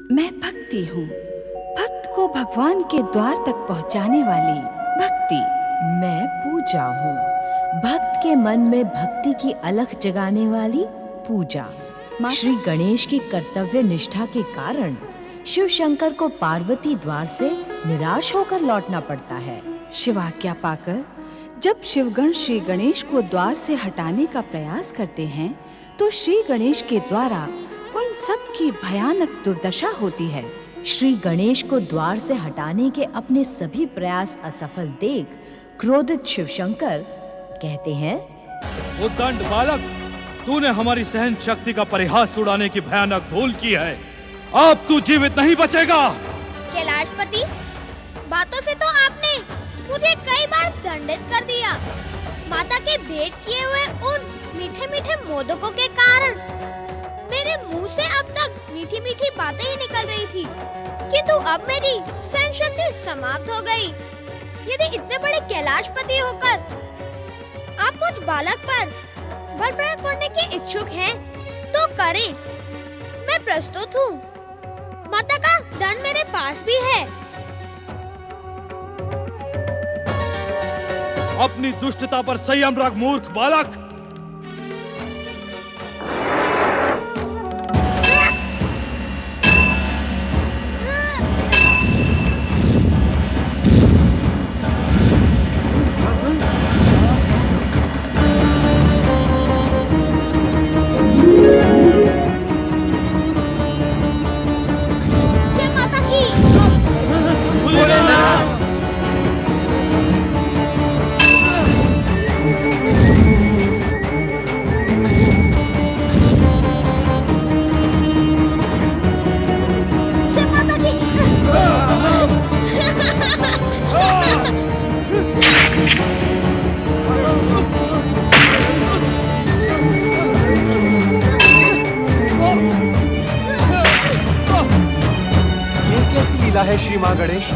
मैं भक्ति हूँ, भक्त को भगवान के द्वार तक पहुँचाने वाली भक्ति। मैं पूजा हूँ, भक्त के मन में भक्ति की अलख जगाने वाली पूजा। श्री गणेश की कर्तव्य निष्ठा के कारण शिव शंकर को पार्वती द्वार से निराश होकर लौटना पड़ता है। शिवाज्ञा पाकर जब शिवगण श्री गणेश को द्वार से हटाने का प्रयास करते हैं तो श्री गणेश के द्वारा उन सब की भयानक दुर्दशा होती है। श्री गणेश को द्वार से हटाने के अपने सभी प्रयास असफल देख क्रोधित शिवशंकर कहते हैं, उद्दंड बालक, तूने हमारी सहन शक्ति का परिहास उड़ाने की भयानक भूल की है। अब तू जीवित नहीं बचेगा। कैलाशपति, बातों से तो आपने मुझे कई बार दंडित कर दिया। माता के भेंट किए हुए उन मीठे मीठे मोदकों के कारण मेरे मुंह से अब तक मीठी मीठी बातें ही निकल रही थी, किंतु अब मेरी सहन शक्ति समाप्त हो गई। यदि इतने बड़े कैलाशपति होकर आप मुझ बालक पर बल प्रयोग करने के इच्छुक हैं, तो करें। मैं प्रस्तुत हूँ। माता का दंड मेरे पास भी है। अपनी दुष्टता पर संयम रख मूर्ख बालक। जय माता की। जय माता की। ये कैसी लीला है श्री मां गणेश?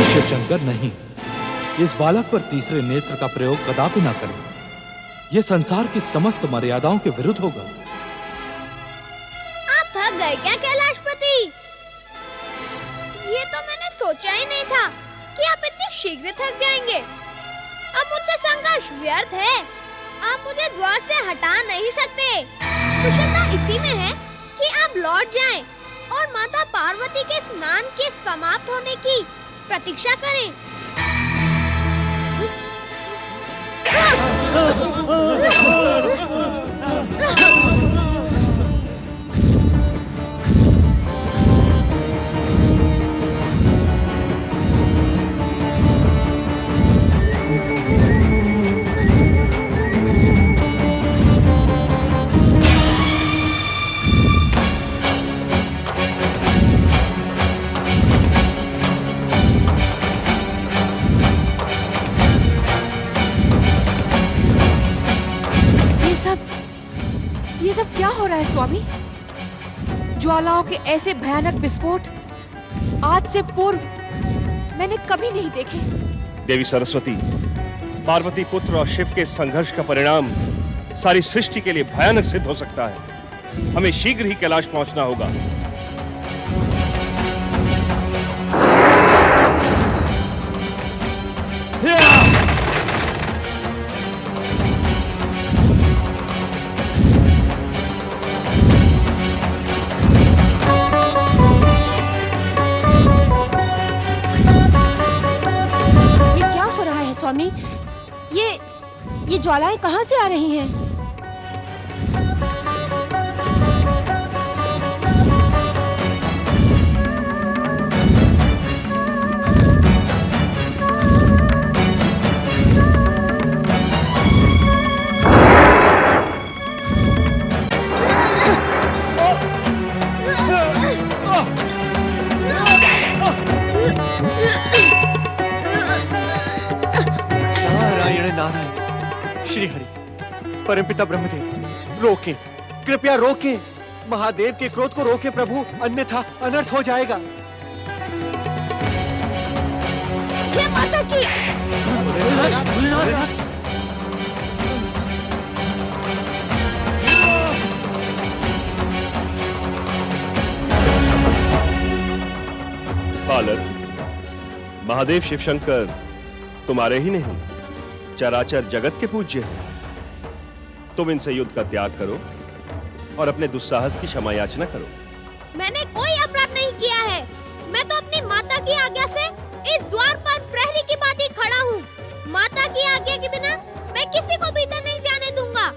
शिवशंकर, नहीं, इस बालक पर तीसरे नेत्र का प्रयोग कदापि ना करें। यह संसार की समस्त मर्यादाओं के विरुद्ध होगा। आप थक गए क्या कैलाशपति? ये तो मैंने सोचा ही नहीं था कि आप इतने शीघ्र थक जाएंगे। अब मुझसे संघर्ष व्यर्थ है। आप मुझे द्वार से हटा नहीं सकते। कुशलता इसी में है कि आप लौट जाएं और माता पार्वती के स्नान के समाप्त होने की प्रतीक्षा करें। ये सब क्या हो रहा है स्वामी? ज्वालाओं के ऐसे भयानक विस्फोट आज से पूर्व मैंने कभी नहीं देखे। देवी सरस्वती, पार्वती पुत्र और शिव के संघर्ष का परिणाम सारी सृष्टि के लिए भयानक सिद्ध हो सकता है। हमें शीघ्र ही कैलाश पहुंचना होगा। स्वामी, ये ज्वालाएं कहाँ से आ रही हैं? परमपिता ब्रह्मदेव, रोकें, कृपया रोकें। महादेव के क्रोध को रोकें प्रभु, अन्यथा अनर्थ हो जाएगा। जय माता की। बालक, महादेव शिवशंकर तुम्हारे ही नहीं, चराचर जगत के पूज्य हैं। तुम इनसे युद्ध का त्याग करो और अपने दुस्साहस की क्षमा याचना करो। मैंने कोई अपराध नहीं किया है। मैं तो अपनी माता की आज्ञा से इस द्वार पर प्रहरी की भांति खड़ा हूँ। माता की आज्ञा के बिना मैं किसी को भीतर नहीं जाने दूंगा।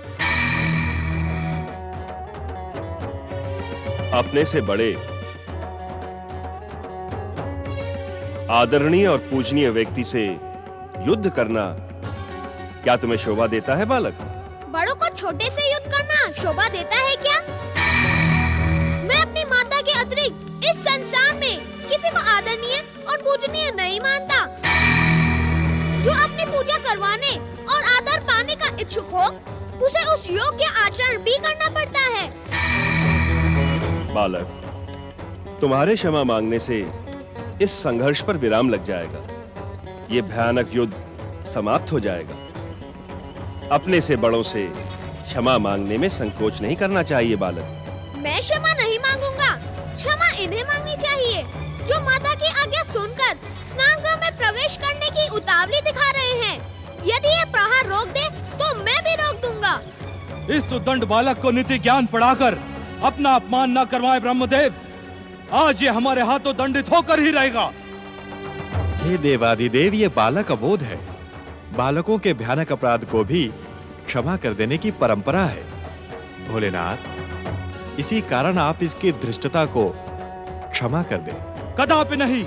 अपने से बड़े, आदरणीय और पूजनीय व्यक्ति से युद्ध करना क्या तुम्हें शोभा देता है बालक? बड़ों को छोटे से युद्ध करना शोभा देता है क्या? मैं अपनी माता के अतिरिक्त इस संसार में किसी को आदरणीय और पूजनीय नहीं मानता। जो अपनी पूजा करवाने और आदर पाने का इच्छुक हो, उसे उस योग्य आचरण भी करना पड़ता है। बालक, तुम्हारे क्षमा मांगने से इस संघर्ष पर विराम लग जाएगा। ये भयानक युद्ध समाप्त हो जाएगा। अपने से बड़ों से क्षमा मांगने में संकोच नहीं करना चाहिए बालक। मैं क्षमा नहीं मांगूंगा, क्षमा इन्हें मांगनी चाहिए जो माता की आज्ञा सुनकर स्नान गृह में प्रवेश करने की उतावली दिखा रहे हैं। यदि ये प्रहार रोक दे तो मैं भी रोक दूंगा। इस उद्दंड बालक को नीति ज्ञान पढ़ाकर अपना अपमान न करवाएं ब्रह्मदेव। आज ये हमारे हाथों दंडित होकर ही रहेगा। हे देवादिदेव, ये बालक अबोध है। बालकों के भयानक अपराध को भी क्षमा कर देने की परंपरा है। भोलेनाथ, इसी कारण आप इसकी धृष्टता को क्षमा कर दें। कदापि नहीं,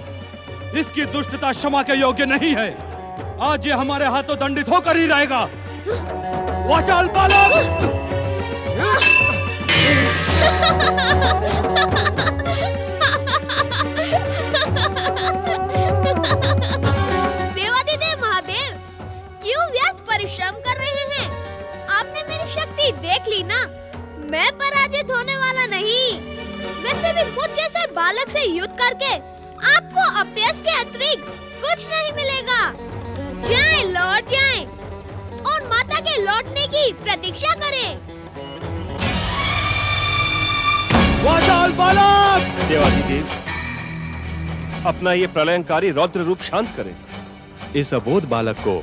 इसकी दुष्टता क्षमा के योग्य नहीं है। आज ये हमारे हाथों दंडित होकर ही रहेगा। वाचाल बालक! देवादिदेव महादेव, क्यों व्यर्थ परिश्रम कर रहे हैं? आपने मेरी शक्ति देख ली ना, मैं पराजित होने वाला नहीं। वैसे भी मुझ जैसे बालक से युद्ध करके आपको अपयश के अतिरिक्त कुछ नहीं मिलेगा। जाएं, लौट जाएं और माता के लौटने की प्रतीक्षा करें। वाचाल बालक! देवादिदेव, अपना ये प्रलयंकारी रौद्र रूप शांत करें। इस अबोध बालक को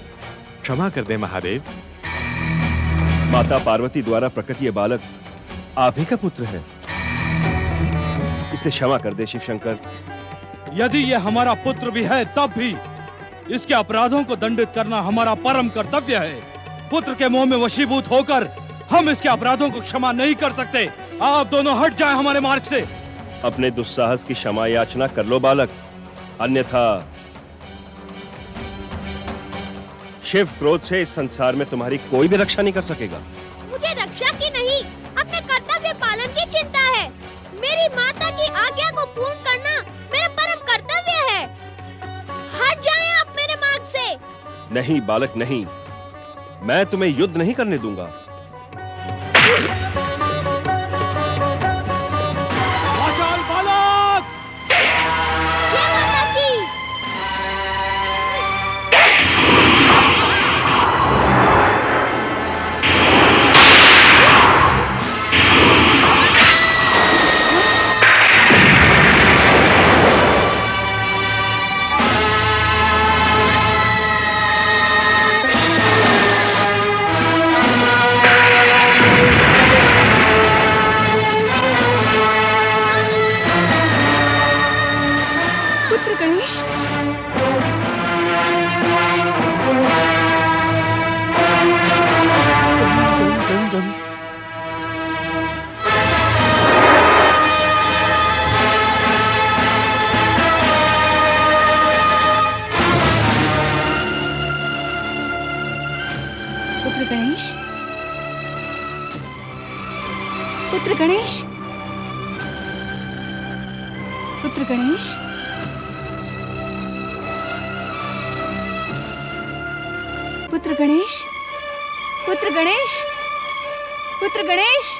क्षमा कर दे महादेव। माता पार्वती द्वारा प्रकट ये बालक आप ही का पुत्र है। इसे क्षमा कर दे शिवशंकर। यदि ये हमारा पुत्र भी है तब भी इसके अपराधों को दंडित करना हमारा परम कर्तव्य है। पुत्र के मोह में वशीभूत होकर हम इसके अपराधों को क्षमा नहीं कर सकते। आप दोनों हट जाएं हमारे मार्ग से। अपने दुस्साहस की क्षमा याचना कर लो बालक, अन्यथा शिव क्रोध से इस संसार में तुम्हारी कोई भी रक्षा नहीं कर सकेगा। मुझे रक्षा की नहीं, अपने कर्तव्य पालन की चिंता है। मेरी माता की आज्ञा को पूर्ण करना मेरा परम कर्तव्य है। हट जाएं आप मेरे मार्ग से। नहीं बालक नहीं, मैं तुम्हें युद्ध नहीं करने दूंगा। वाचाल बालक! जय माता की। पुत्र गणेश, पुत्र गणेश, पुत्र गणेश, पुत्र गणेश, पुत्र गणेश, पुत्र गणेश, पुत्र गणेश,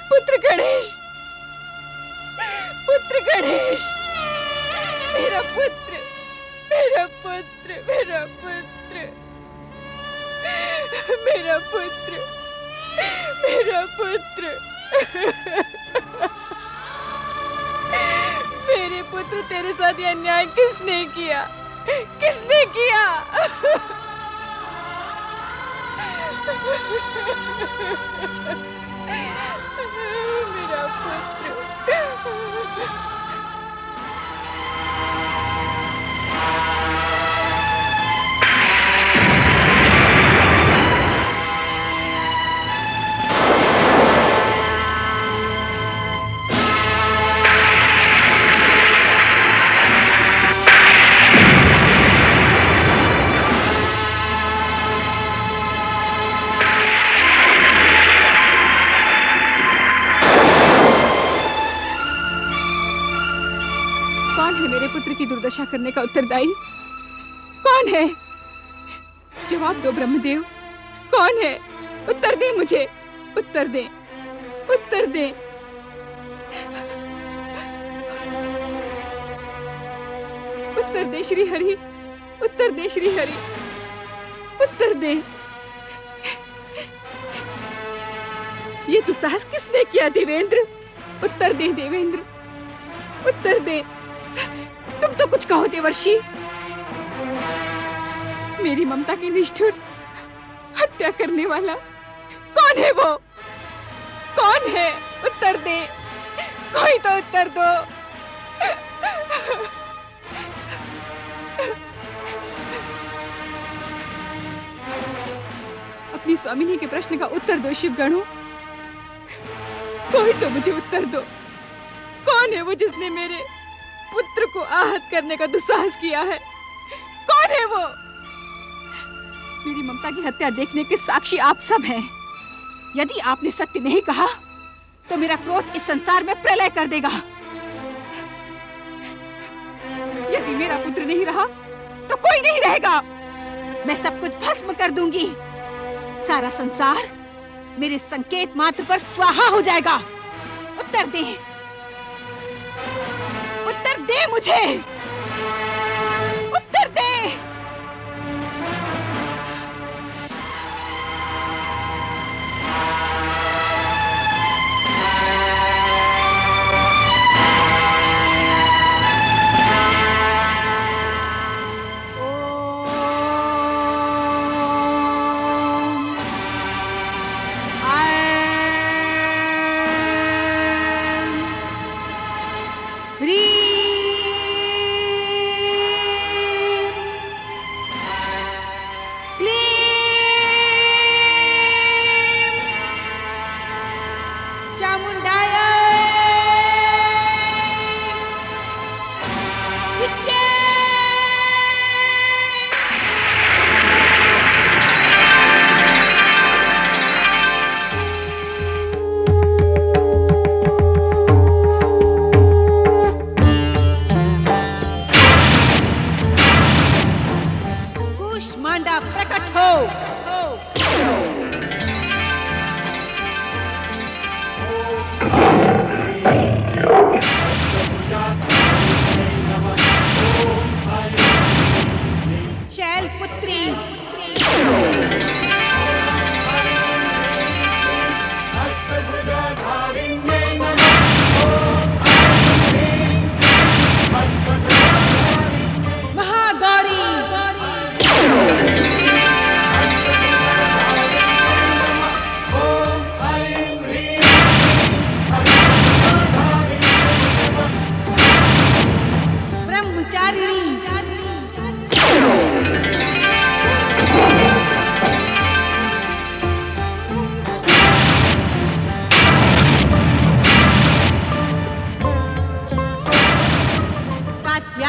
पुत्र गणेश, पुत्र गणेश, मेरा पुत्र, मेरा पुत्र, मेरा पुत्र, मेरा पुत्र, मेरा पुत्र, मेरे पुत्र, तेरे साथ ये अन्याय किसने किया? किसने किया? मेरा पुत्र। कौन है मेरे पुत्र की दुर्दशा करने का उत्तरदायी? कौन है? जवाब दो ब्रह्मदेव, कौन है? उत्तर दे मुझे, उत्तर दे, उत्तर दे। उत्तर दे श्री हरि, उत्तर दे श्री हरि, उत्तर दे। ये दुस्साहस किसने किया देवेंद्र? उत्तर दे देवेंद्र, उत्तर दे। तुम तो कुछ कहो देवर्षि। मेरी ममता की निष्ठुर हत्या करने वाला कौन है? वो कौन है? उत्तर दे, कोई तो उत्तर दो। अपनी स्वामिनी के प्रश्न का उत्तर दो शिवगणों, कोई तो मुझे उत्तर दो। कौन है वो जिसने मेरे पुत्र को आहत करने का दुस्साहस किया है? कौन है वो? मेरी ममता की हत्या देखने के साक्षी आप सब हैं। यदि आपने सत्य नहीं कहा तो मेरा क्रोध इस संसार में प्रलय कर देगा। यदि मेरा पुत्र नहीं रहा तो कोई नहीं रहेगा। मैं सब कुछ भस्म कर दूंगी। सारा संसार मेरे संकेत मात्र पर स्वाहा हो जाएगा। उत्तर दे, उत्तर दे मुझे, उत्तर दे।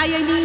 कात्यायनी